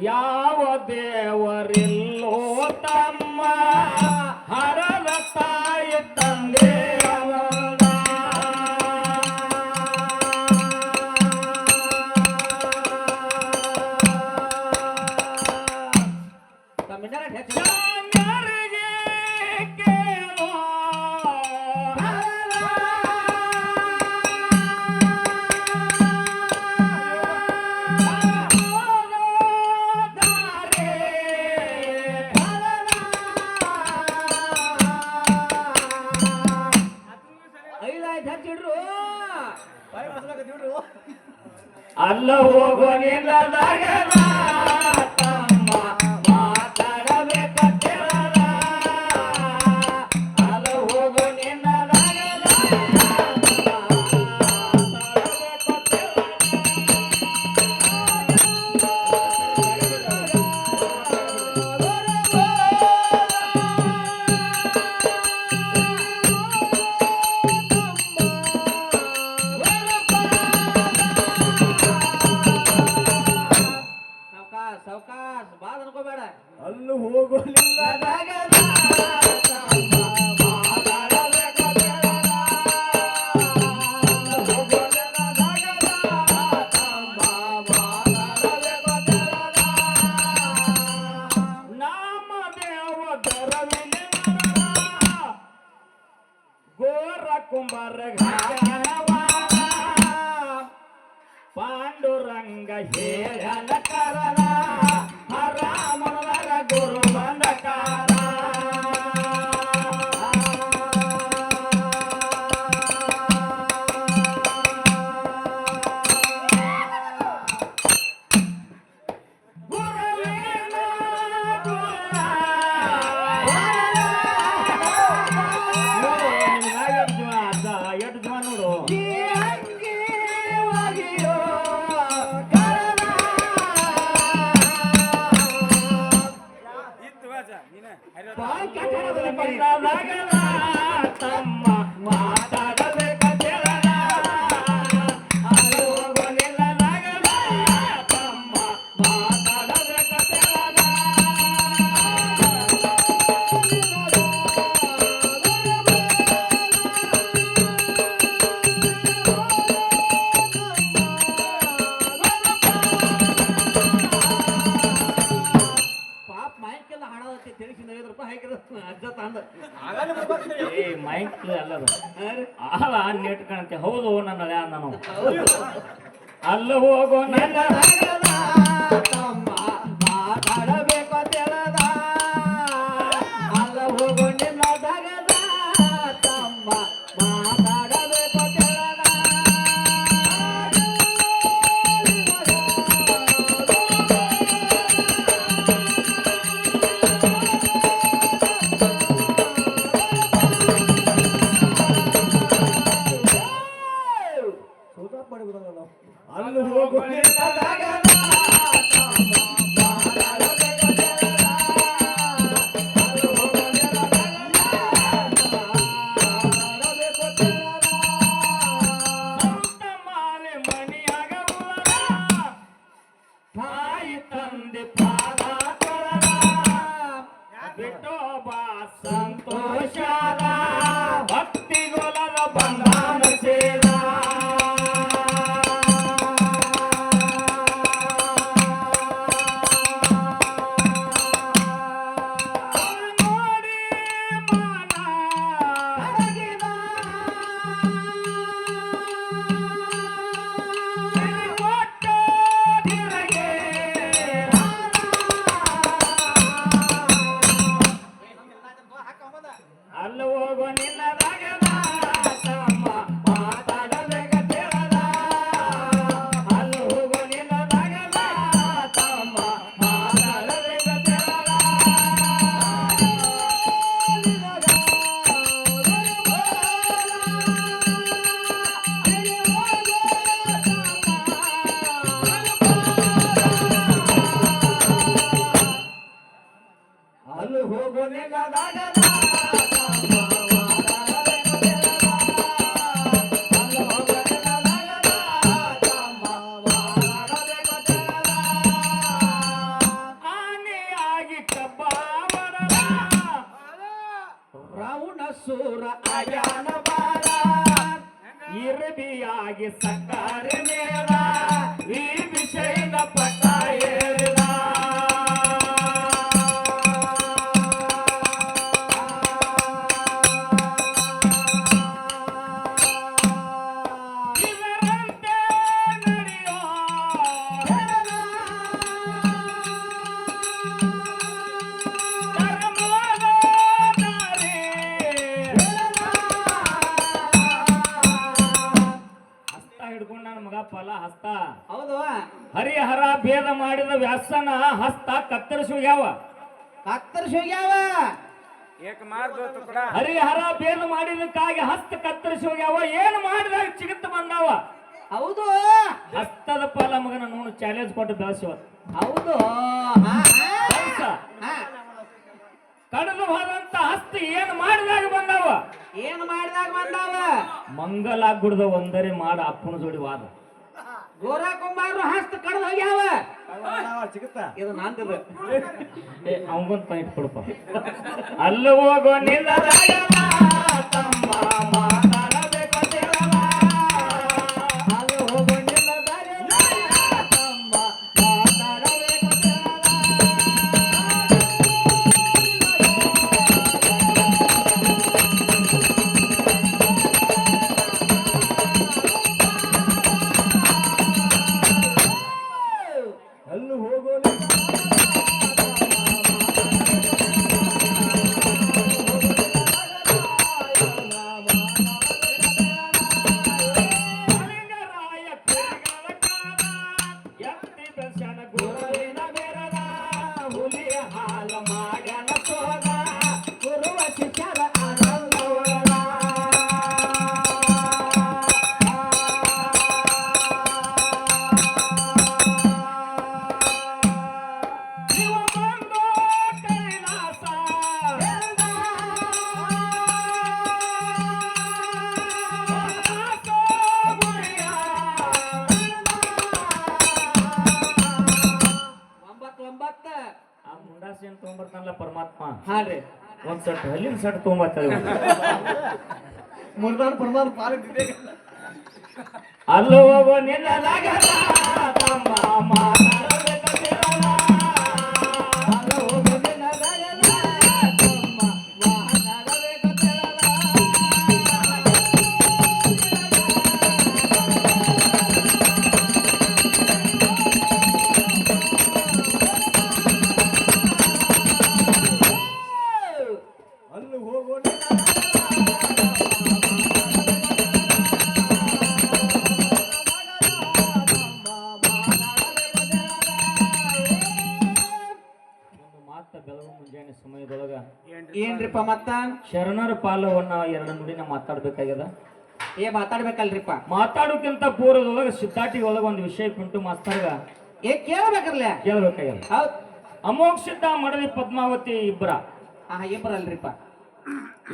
ಯಾವ ದೇವರಿಲ್ಲೋ ತಮ್ಮ ಹರದ ತಾಯಿ ತಂದೆ ಅವನ ಜನರಿಗೆ ಕೇಳೋ ಅಲ್ಲ ಹೋಗೋ ನಿಲ್ಲದಾಗಲ್ಲ ತಮ್ಮ ಮಾತಾಡಬೇಕಂತಿರಲ್ಲ ಅಲ್ಲ ಹೋಗೋ ನಿಲ್ಲದಾಗಲ್ಲ ಸಾವಕಾಶ ಬಾಳ ಅನ್ಕೋಬೇಡ ಅಲ್ಲೂ ಹೋಗಲಿಲ್ಲದಾಗಲ್ಲ ಗೋರ ಕುಂಬಾರ ಪಾಂಡುರಂಗ ಹೇಳನ ಕರಣ ಹರಾಮನರ ಗುರು ಬಂದ ಕಾರ ಎಷ್ಟು ಜನ ನೋಡು ತಮ್ಮ ಮಾತಾಡಬೇಕಂತಿರಲ್ಲ ಹೋಗಲಿಲ್ಲದಾಗಲ್ಲ ತಮ್ಮ ಮಾತಾಡಬೇಕಂತಿರಲ್ಲ ಪಾಪ ಮೈಕೆಲ್ಲ ಹಾಡೋದಕ್ಕೆ ತಿಳಿಸಿ 5 ರೂಪಾಯಿ ಹಾಕಿದ ಅಜ್ಜ ತಂದ ಏ ಮೈಕ್ ಅಲ್ಲದ ಆಳ ನೆಟ್ ಕಾಣಂತೆ ಹೌದು ನನ್ನ ಹಳೆ ನಾನು ಅಲ್ಲ ಹೋಗೋ ನನ್ನ ತಮ್ಮ ಮಾತಾಡಬೇಕು ತೆಳದ ಅಲ್ಲ ಹೋಗೋ ನಿನ್ನ ದಗದ ತಮ್ಮ ಮಾತಾಡಬೇಕು ತೆಳದ ಅಲ್ಲೂ ಹೋಗೋ ಮಾಲೆ ಮಣಿಯಾಗ ತಾಯಿ ತಂದೆ ಪಾದ ತೊಳೆದ ಬಿಟ್ಟೋ ಬಾ ಸಂತೋಷದ ಭಕ್ತಿಗೊಲದ ಬಂಧನ ಸೇದ ಹೌದು ಹರಿಹರ ಭೇದ ಮಾಡಿದ ವ್ಯಾಸನ ಹಸ್ತ ಕತ್ತರಿಸುವ ಕತ್ತರಿಸೋಗ್ಯಾವ ಹರಿಹರ ಭೇದ ಮಾಡಿದಕ್ಕಾಗಿ ಹಸ್ತ ಕತ್ತರಿಸುವ ಏನು ಮಾಡಿದಾಗ ಚಿಗಿತ್ತು ಬಂದಾವ. ಹೌದು ಹಸ್ತದ ಪಾಲ ಮಗನ ನೋಡು ಚಾಲೆಂಜ್ ಕೊಟ್ಟು ಬೆಳೆಸುವ. ಹೌದು ಕಡಿದು ಹೋದಂತ ಹಸ್ತ ಏನು ಮಾಡಿದಾಗ ಬಂದಾವ. ಏನು ಮಾಡಿದಾಗ ಬಂದಾವ. ಮಂಗಲ ಗುಡ್ದ ಒಂದರೆ ಮಾಡ ಅಪ್ಪನ ಜೋಡಿ ವಾದ. ಗೋರಾ ಕುಂಬಾರರು ಹಸ್ತ ಕಡ್ದು ಹೋಗ್ಯಾವ. ಇದು ನಂದಿದ ಅವಂಗೊಂದು ಪಾಯಿಂಟ್ ಕೊಡಪ್ಪ. ಅಲ್ಲಿ ಹೋಗೋ ನಿಲ್ಲದಾಗಲ್ಲ ತಮ್ಮ ಮಾತಾಡಬೇಕು ಅಂತಿರಲ್ಲ. ಅಲ್ಲಿ ಹೋಗೋ ನಿಲ್ಲದಾಗಲ್ಲ ತಮ್ಮ ಮಾತಾಡಬೇಕು ಅಲ್ಲಿ ಹೋಗೋ ಮುಂಡಾಸಿಯನ್ನು ತಗೊಂಡ್ಬರ್ತಾನಲ್ಲ ಪರಮಾತ್ಮ. ಹಾ ರೀ ಒಂದ್ ಸಟ್ ಹಲ್ಲಿನ ಸಟ್ ತಗೊಂಬರ್ತಾರೆ. ಮುರ್ದಾನ್ ಪರ್ದಾನ್ ಪಾಲಿದ್ದೆ. ಅಲ್ಲಿ ಹೋಗೋ ನಿಲ್ಲಲಾಗಲ್ಲ ತಮ್ಮ ಮಾತಾಡಬೇಕಂತಿರಲ್ಲ. ಅಲ್ಲಿ ಹೋಗೋ ನಿಲ್ಲಲಾಗಲ್ಲ ತಮ್ಮ ಮಾತಾಡಬೇಕಂತಿರಲ್ಲ. ಅಲ್ಲಿ ಹೋಗೋ ಬೆಳಗು ಮುಂಜಾನೆ ಸಮಯದೊಳಗ ಏನ್ರಿಪ್ಪ ಮತ್ತ ಶರಣರ ಪಾಲವನ್ನ ಎರಡು ನುಡಿನ ಮಾತಾಡ್ಬೇಕಾಗ್ಯದ. ಮಾತಾಡ್ಬೇಕಲ್ರಿಪ್ಪ. ಮಾತಾಡೋಕ್ಕಿಂತ ಪೂರ್ವದೊಳಗ ಸಿದ್ಧಾಟಿ ಒಳಗ ಒಂದು ವಿಷಯ ಪಿಂಟು ಮಾಸ್ತರ್ಗ ಕೇಳ್ಬೇಕರ್ಲ ಕೇಳ್ಬೇಕಾಗ್ಯದ. ಹೌದ್ ಅಮೋಘ ಸಿದ್ಧ ಮಡದಿ ಪದ್ಮಾವತಿ ಇಬ್ಬರ ಇಬ್ಬರಲ್ರಿಪ್ಪ.